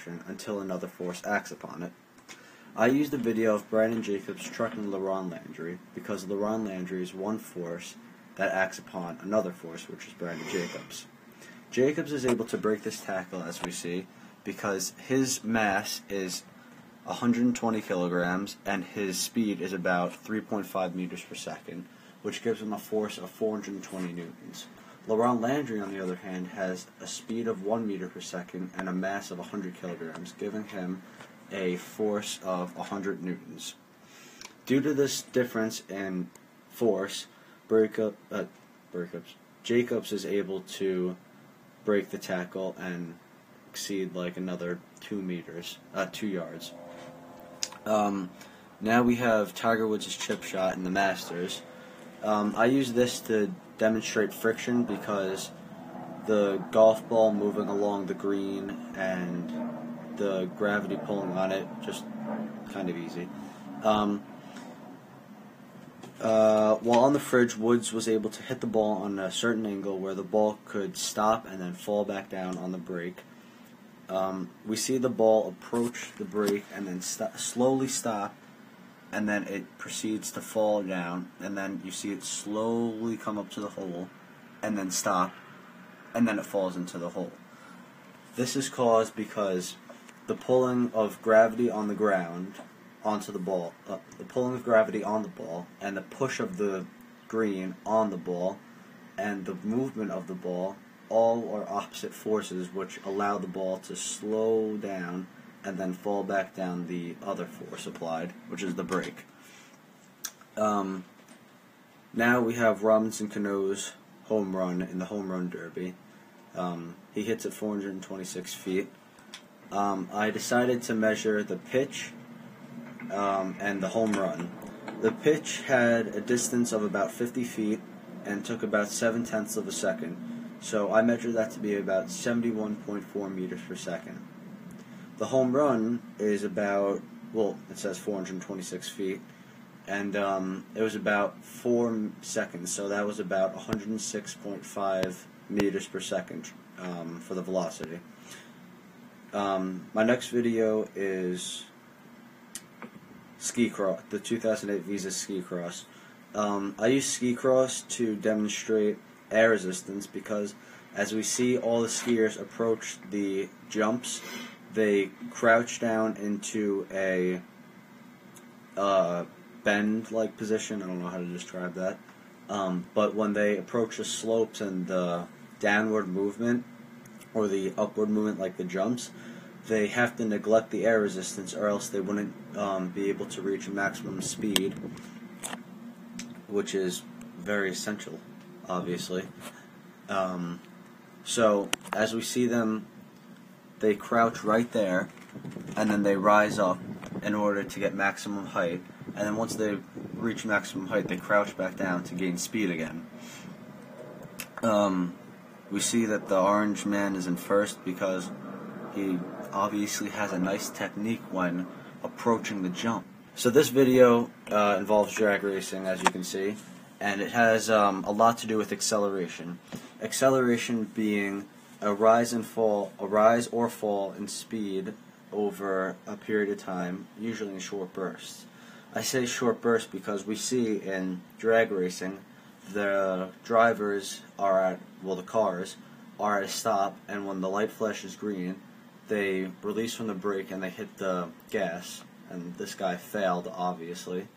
motion until another force acts upon it. I used a video of Brandon Jacobs trucking LaRon Landry because LaRon Landry is one force that acts upon another force, which is Brandon Jacobs. Jacobs is able to break this tackle, as we see, because his mass is 120 kilograms and his speed is about 3.5 meters per second, which gives him a force of 420 newtons. LaRon Landry, on the other hand, has a speed of 1 meter per second and a mass of 100 kilograms, giving him a force of 100 newtons. Due to this difference in force, Jacobs is able to break the tackle and exceed like another 2 yards. Now we have Tiger Woods' chip shot in the Masters. I use this to demonstrate friction because the golf ball moving along the green and the gravity pulling on it, just kind of easy. While on the fridge, Woods was able to hit the ball on a certain angle where the ball could stop and then fall back down on the break. We see the ball approach the break and then slowly stop, and then it proceeds to fall down, and then you see it slowly come up to the hole and then stop, and then it falls into the hole. This is caused because the pulling of gravity on the ground onto the ball, the pulling of gravity on the ball, and the push of the green on the ball, and the movement of the ball, all are opposite forces which allow the ball to slow down and then fall back down the other force applied, which is the break. Now we have Robinson Cano's home run in the home run derby. He hits at 426 feet. I decided to measure the pitch and the home run. The pitch had a distance of about 50 feet and took about 7/10 of a second, so I measured that to be about 71.4 meters per second. The home run is about, well, it says 426 feet, and it was about 4 seconds, so that was about 106.5 meters per second for the velocity. My next video is ski cross, the 2008 Visa ski cross. I use ski cross to demonstrate air resistance because as we see all the skiers approach the jumps, they crouch down into a bend-like position. I don't know how to describe that. But when they approach the slopes and the downward movement or the upward movement like the jumps, they have to neglect the air resistance or else they wouldn't be able to reach maximum speed, which is very essential, obviously. So as we see them, they crouch right there, and then they rise up in order to get maximum height, and then once they reach maximum height, they crouch back down to gain speed again. We see that the orange man is in first because he obviously has a nice technique when approaching the jump. So this video involves drag racing, as you can see, and it has a lot to do with acceleration. Acceleration being a rise or fall in speed over a period of time, usually in short bursts. I say short bursts because we see in drag racing the drivers are at, well, the cars are at a stop, and when the light flashes green, they release from the brake and they hit the gas, and this guy failed, obviously.